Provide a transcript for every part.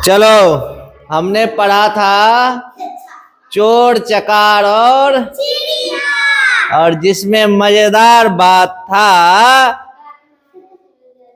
चलो, हमने पढ़ा था चोर चकार और जिसमें मजेदार बात था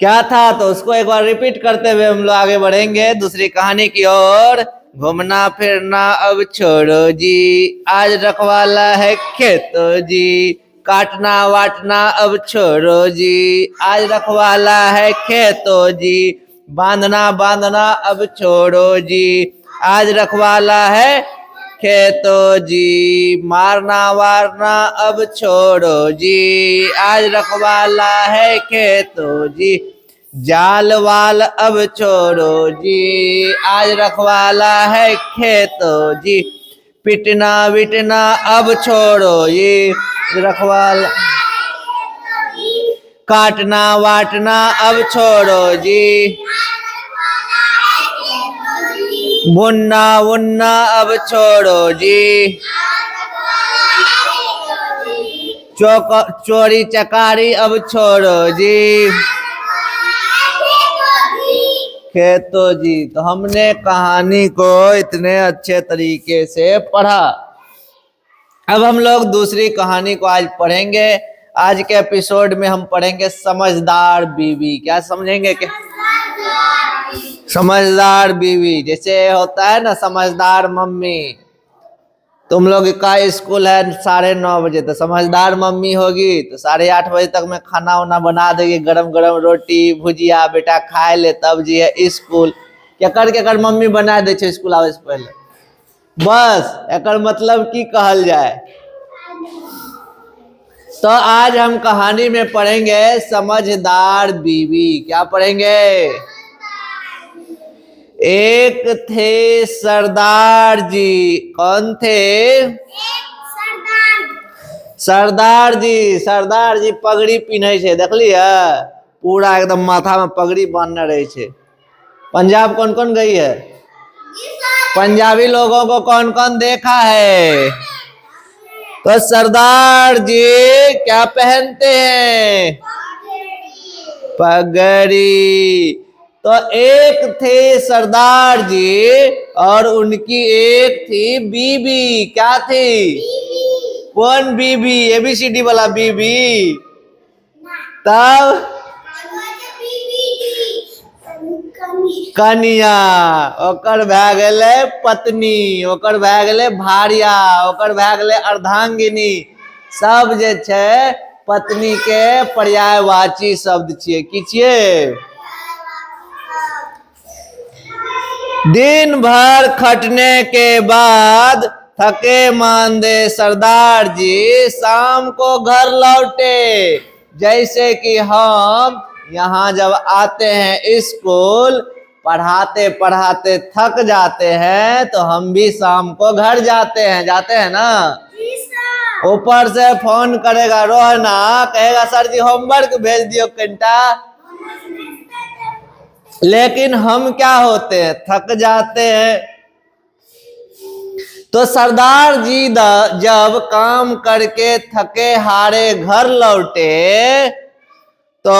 क्या था, तो उसको एक बार रिपीट करते हुए हम लोग आगे बढ़ेंगे दूसरी कहानी की ओर। घूमना फिरना अब छोड़ो जी, आज रखवाला है खेतो जी। काटना वाटना अब छोड़ो जी, आज रखवाला है खेतो जी। बांधना बांधना अब छोड़ो जी, आज रखवाला है खेतो जी। मारना वारना अब छोड़ो जी, आज रखवाला है खेतो जी। जाल वाल अब छोड़ो जी, आज रखवाला है खेतो जी। पिटना विटना अब छोड़ो जी, रखवाला। काटना वाटना अब छोड़ो जी, बुनना वुनना अब छोड़ो जी। चोरी चकारी अब छोड़ो जी, खेतो जी। तो हमने कहानी को इतने अच्छे तरीके से पढ़ा। अब हम लोग दूसरी कहानी को आज पढ़ेंगे। आज के एपिसोड में हम पढ़ेंगे समझदार बीवी। क्या समझेंगे? क्या समझदार बीवी? जैसे होता है ना समझदार मम्मी। तुम लोग का स्कूल है 9:30 बजे, तो समझदार मम्मी होगी तो 8:30 बजे तक में खाना वाना बना देगी, गरम गरम रोटी भुजिया, बेटा खाए ले तब जी स्कूल। केकर मम्मी बना दे स्कूल आवे से पहले। बस एकर मतलब की कहल जाए। तो आज हम कहानी में पढ़ेंगे समझदार बीवी। क्या पढ़ेंगे? एक थे सरदार जी। कौन थे? सरदार जी। सरदार जी पगड़ी पहने छे, देख लिया? पूरा एकदम माथा में पगड़ी बांधने रहे छे। पंजाब कौन कौन गई है? पंजाबी लोगों को कौन कौन देखा है? तो सरदार जी क्या पहनते हैं? पगड़ी। तो एक थे सरदार जी और उनकी एक थी बीबी। क्या थी? कौन बीबी? ABCD वाला बीबी? तब कनिया। ओकर भए गेलै पत्नी, ओकर भए गेलै भार्या, ओकर भए गेलै अर्धांगिनी। सब जे छै पत्नी के पर्यायवाची शब्द छियै। की छियै? दिन भर खटने के बाद थके मांदे सरदार जी शाम को घर लौटे। जैसे कि हम यहाँ जब आते हैं स्कूल, पढ़ाते पढ़ाते थक जाते हैं तो हम भी शाम को घर जाते हैं ना। ऊपर से फोन करेगा रोहना, कहेगा सर जी होमवर्क भेज दियो घंटा। लेकिन हम क्या होते हैं? थक जाते हैं। तो सरदार जी जब काम करके थके हारे घर लौटे तो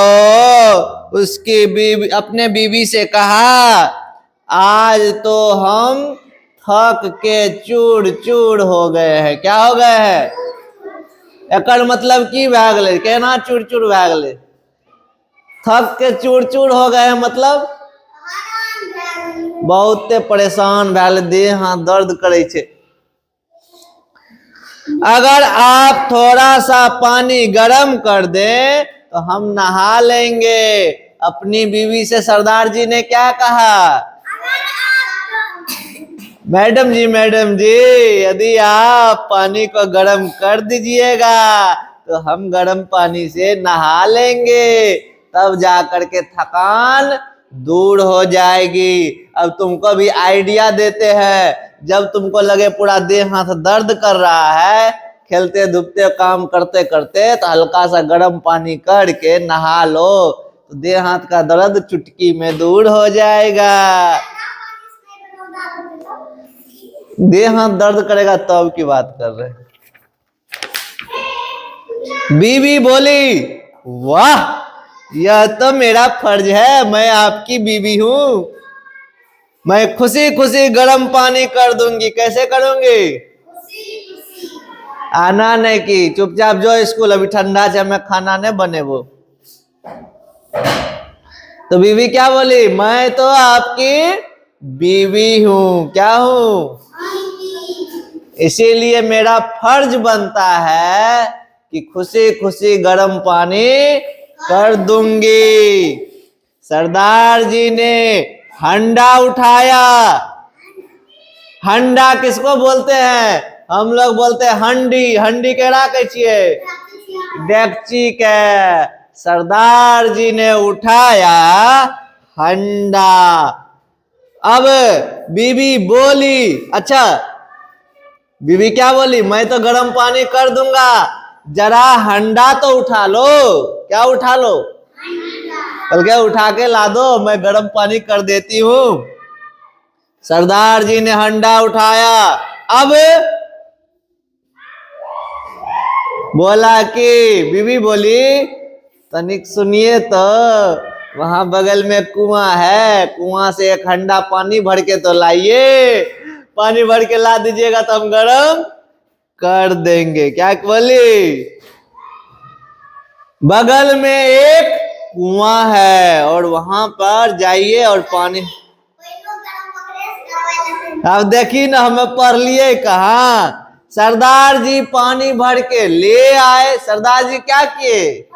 उसकी बीवी अपने बीवी से कहा, आज तो हम थक के चूर चूर हो गए हैं। क्या हो गए हैं? एकर मतलब की भए गेलै? केना चूर चूर भए गेलै? थक के चूर चूर हो गए हैं मतलब बहुते परेशान भए गेलै, देह हाथ दर्द करे छे। अगर आप थोड़ा सा पानी गर्म कर दें तो हम नहा लेंगे। अपनी बीवी से सरदार जी ने क्या कहा? मैडम जी यदि आप पानी को गर्म कर दीजिएगा तो हम गर्म पानी से नहा लेंगे, तब जाकर के थकान दूर हो जाएगी। अब तुमको भी आइडिया देते हैं, जब तुमको लगे पूरा देह हाथ दर्द कर रहा है, खेलते धूपते काम करते करते, तो हल्का सा गर्म पानी करके नहा लो तो देह हाथ का दर्द चुटकी में दूर हो जाएगा। देह हाथ दर्द करेगा तब की बात कर रहे। बीवी बोली, वाह यह तो मेरा फर्ज है, मैं आपकी बीवी हूं। मैं खुशी खुशी गर्म पानी कर दूंगी। कैसे करूंगी? आना नहीं की चुपचाप जो स्कूल, अभी ठंडा से हमें खाना नहीं बने वो। तो बीवी क्या बोली? मैं तो आपकी बीवी हूं। क्या हूं? इसीलिए मेरा फर्ज बनता है कि खुशी खुशी गर्म पानी कर दूंगी। सरदार जी ने हंडा उठाया। हंडा किसको बोलते हैं? हम लोग बोलते हैं हंडी। हंडी केड़ा कह छिए? डेगची के। सरदार जी ने उठाया हंडा। अब बीवी बोली, अच्छा बीवी क्या बोली? मैं तो गर्म पानी कर दूंगा, जरा हंडा तो उठा लो। क्या उठा लो? कल के उठा के ला दो, मैं गर्म पानी कर देती हूं। सरदार जी ने हंडा उठाया। अब बोला कि बीवी बोली तनिक सुनिए तो, वहां बगल में कुआं है, कुआं से एक हंडा पानी भर के तो लाइए। पानी भर के ला दीजिएगा तो हम गरम कर देंगे। क्या बोली? बगल में एक कुआं है और वहां पर जाइए और पानी। अब देखी ना, हमें पढ़ लिए कहा। सरदार जी पानी भर के ले आए। सरदार जी क्या किए?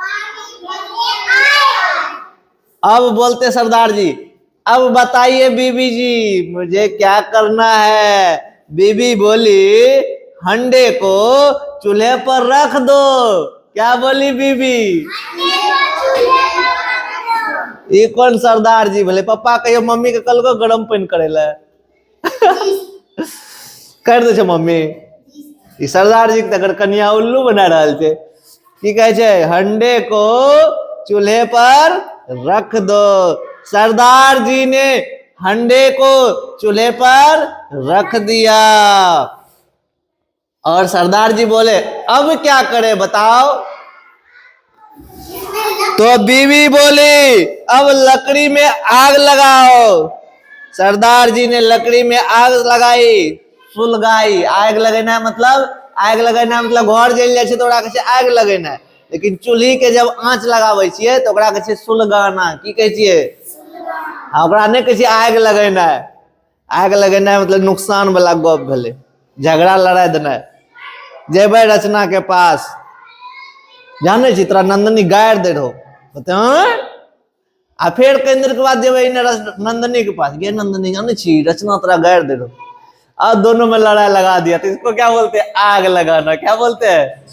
अब बोलते सरदार जी, अब बताइए बीबी जी मुझे क्या करना है? बीबी बोली हंडे को चूल्हे पर रख दो। क्या बोली बीबी? ये कौन सरदार जी बोले? पापा कहियो मम्मी के कल को गरम पानी करे ला कर दे मम्मी। ई सरदार जी के कन्या उल्लू बना रहा है। की कहे छे? हंडे को चूल्हे पर रख दो। सरदार जी ने हंडे को चूल्हे पर रख दिया और सरदार जी बोले अब क्या करे बताओ? तो बीवी बोली अब लकड़ी में आग लगाओ। सरदार जी ने लकड़ी में आग लगाई, सुलगाई। आग लगेना मतलब, आग लगेना मतलब घर जल जाए तो आग लगेना है, लेकिन चूल्ही के जब आंच लगावे छिए तो ओकरा कहे सुलगाना। की कहे छिए? ओकरा नहीं कहे आग लगेना है। आग लगेना है मतलब नुकसान वाला गप भेले, झगड़ा लड़ाई देना। जेबे रचना के पास, जाने छी तोरा नंदनी गाड़ दे रहो, आ फिर कई दिन के बाद जब नंदनी के पास गे, नंदनी जाने छी रचना तोरा गाड़ दे रहो। अब दोनों में लड़ाई लगा दिया। तो इसको क्या बोलते हैं? आग लगाना। क्या बोलते हैं?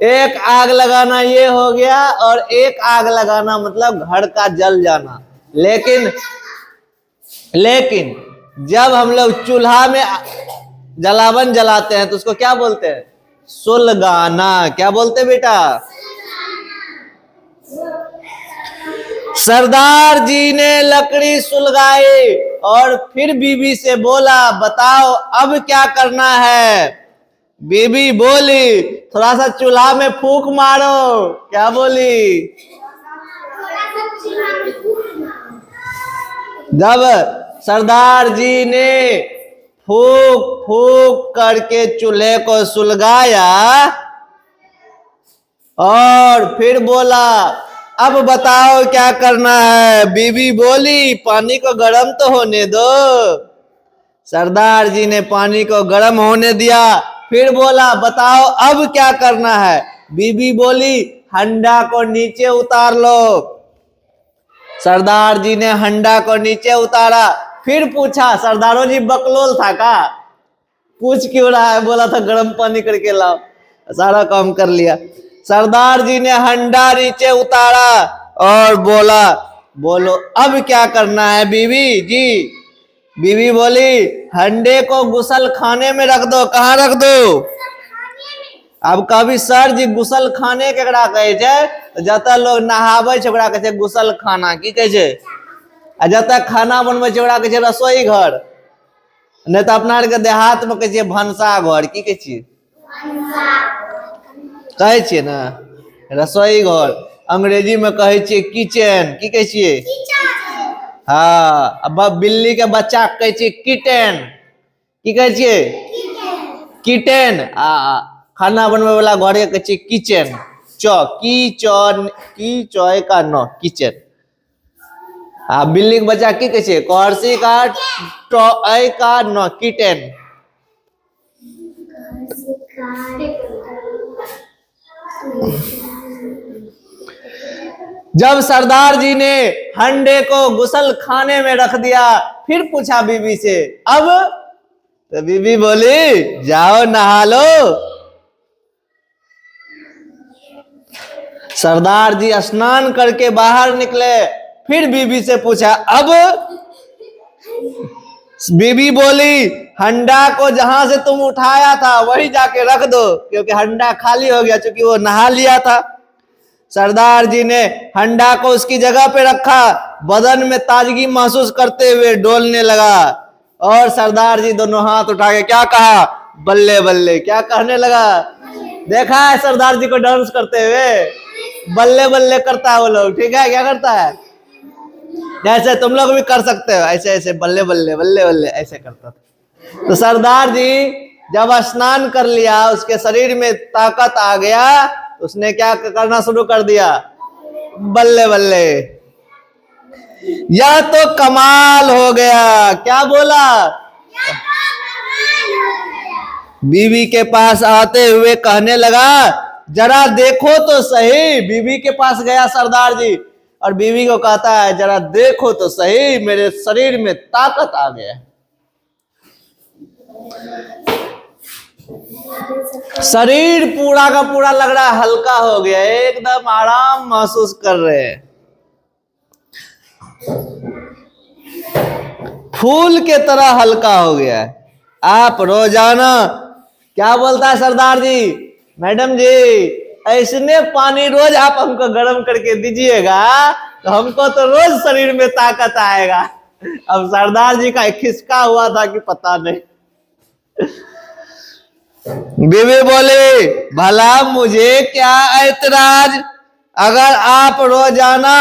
एक आग लगाना ये हो गया, और एक आग लगाना मतलब घर का जल जाना। लेकिन जब हम लोग चूल्हा में जलावन जलाते हैं तो उसको क्या बोलते हैं? सुलगाना। क्या बोलते हैं बेटा? सरदार जी ने लकड़ी सुलगाई और फिर बीवी से बोला बताओ अब क्या करना है? बीवी बोली थोड़ा सा चूल्हा में फूंक मारो। क्या बोली? जब सरदार जी ने फूंक फूंक करके चूल्हे को सुलगाया और फिर बोला अब बताओ क्या करना है? बीवी बोली पानी को गर्म तो होने दो। सरदार जी ने पानी को गर्म होने दिया। फिर बोला बताओ अब क्या करना है? बीवी बोली हंडा को नीचे उतार लो। सरदार जी ने हंडा को नीचे उतारा। फिर पूछा, सरदारों जी बकलोल था का? पूछ क्यों रहा है? बोला था गर्म पानी करके लाओ। सारा काम कर लिया। सरदार जी ने हंडा नीचे उतारा और बोला बोलो अब क्या करना है बीवी जी? बीवी बोली हंडे को गुसल खाने में रख दो। कहाँ रख दो? अब कभी सर जी गुसल खाने केकरा कहे छे? जत लोग नहावे छे ओकरा कहे छे गुसल खाना। की कहे छे? आ जत खाना बनवे छे ओकरा कहे छे रसोई घर। नहीं तो अपना के देहात में कहे छे भंसा घर। की कहे छे? कहे छे ना रसोई घर। अंग्रेजी में कहे छिए किचन, की कहे छिए? हाँ, अब बिल्ली के बच्चा कहे छिए किटेन, की कहे छिए? किटेन। खाना बनवे वाला घर के कहे छिए किचन, की चौय का न, किचन। बिल्ली के बच्चा की कहे छिए? कर्सी का टॉय का न, किटेन। जब सरदार जी ने हंडे को गुसल खाने में रख दिया, फिर पूछा बीबी से अब? तो बीबी बोली जाओ नहा लो। सरदार जी स्नान करके बाहर निकले, फिर बीबी से पूछा अब? बीबी बोली हंडा को जहां से तुम उठाया था वही जाके रख दो, क्योंकि हंडा खाली हो गया, क्योंकि वो नहा लिया था। सरदार जी ने हंडा को उसकी जगह पे रखा, बदन में ताजगी महसूस करते हुए डोलने लगा, और सरदार जी दोनों हाथ उठा के क्या कहा? बल्ले बल्ले। क्या कहने लगा? देखा है सरदार जी को डांस करते हुए? बल्ले बल्ले करता है वो लोग, ठीक है? क्या करता है? जैसे तुम लोग भी कर सकते हो, ऐसे ऐसे बल्ले बल्ले बल्ले बल्ले ऐसे करता था। तो सरदार जी जब स्नान कर लिया, उसके शरीर में ताकत आ गया, उसने क्या करना शुरू कर दिया? बल्ले बल्ले। यह तो कमाल हो गया। क्या बोला? बीवी के पास आते हुए कहने लगा जरा देखो तो सही। बीवी के पास गया सरदार जी और बीवी को कहता है जरा देखो तो सही, मेरे शरीर में ताकत आ गया। शरीर पूरा का पूरा लग रहा है हल्का हो गया, एकदम आराम महसूस कर रहे हैं, फूल के तरह हल्का हो गया है। आप रोजाना क्या बोलता है सरदार जी? मैडम जी ऐसने पानी रोज आप हमको गर्म करके दीजिएगा तो हमको तो रोज शरीर में ताकत आएगा। अब सरदार जी का एक खिसका हुआ था कि पता नहीं। बीवी बोली भला मुझे क्या ऐतराज, अगर आप रोजाना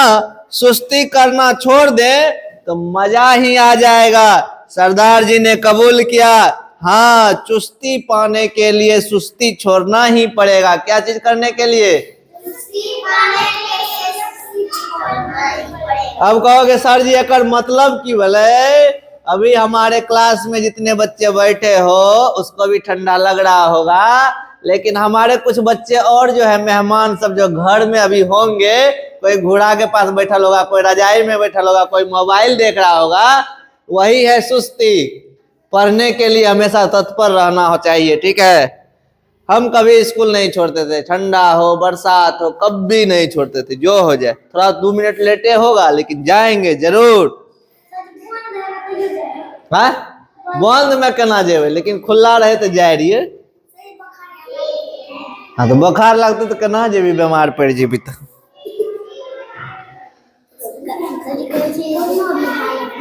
सुस्ती करना छोड़ दे तो मजा ही आ जाएगा। सरदार जी ने कबूल किया, हाँ चुस्ती पाने के लिए सुस्ती छोड़ना ही पड़ेगा। क्या चीज करने के लिए? सुस्ती पाने के लिए सुस्ती छोड़ना ही पड़ेगा। अब कहोगे सर जी एक मतलब की बोले? अभी हमारे क्लास में जितने बच्चे बैठे हो उसको भी ठंडा लग रहा होगा, लेकिन हमारे कुछ बच्चे और जो है मेहमान सब जो घर में अभी होंगे, कोई घोड़ा के पास बैठा होगा, कोई रजाई में बैठा होगा, कोई मोबाइल देख रहा होगा, वही है सुस्ती। पढ़ने के लिए हमेशा तत्पर रहना हो चाहिए, ठीक है? हम कभी स्कूल नहीं छोड़ते थे, ठंडा हो बरसात हो कभी नहीं छोड़ते थे, जो हो जाए। थोड़ा 2 मिनट लेटे होगा लेकिन जाएंगे जरूर। हाँ बंद में केना जेबे, लेकिन खुला रहे तो जाए रहिए। हाँ तो बुखार लगते तो केना जेबी, बीमार पड़ जेबी तो।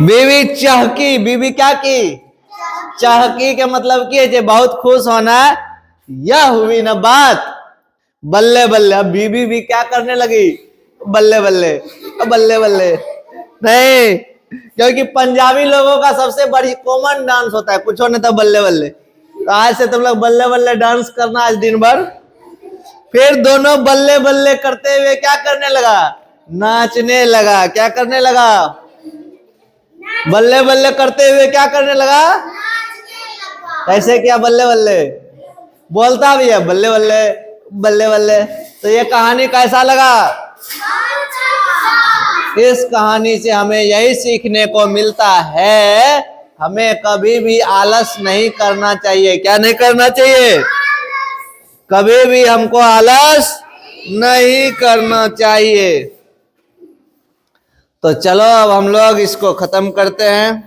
बीवी चहकी। बीवी क्या की? चहकी के मतलब की है बहुत खुश होना। यह हुई ना बात, बल्ले बल्ले। अब बीवी भी क्या करने लगी? बल्ले बल्ले बल्ले बल्ले। नहीं, क्योंकि पंजाबी लोगों का सबसे बड़ी कॉमन डांस होता है, कुछ नहीं तो बल्ले बल्ले। तो आज से तुम लोग बल्ले बल्ले डांस करना आज दिन भर। फिर दोनों बल्ले बल्ले करते हुए क्या करने लगा? नाचने लगा। क्या करने लगा? बल्ले बल्ले करते हुए क्या करने लगा? कैसे किया? बल्ले बल्ले बोलता भी है, बल्ले बल्ले बल्ले बल्ले। तो ये कहानी कैसा लगा? इस कहानी से हमें यही सीखने को मिलता है, हमें कभी भी आलस नहीं करना चाहिए। क्या नहीं करना चाहिए? कभी भी हमको आलस नहीं करना चाहिए। तो चलो अब हम लोग इसको खत्म करते हैं।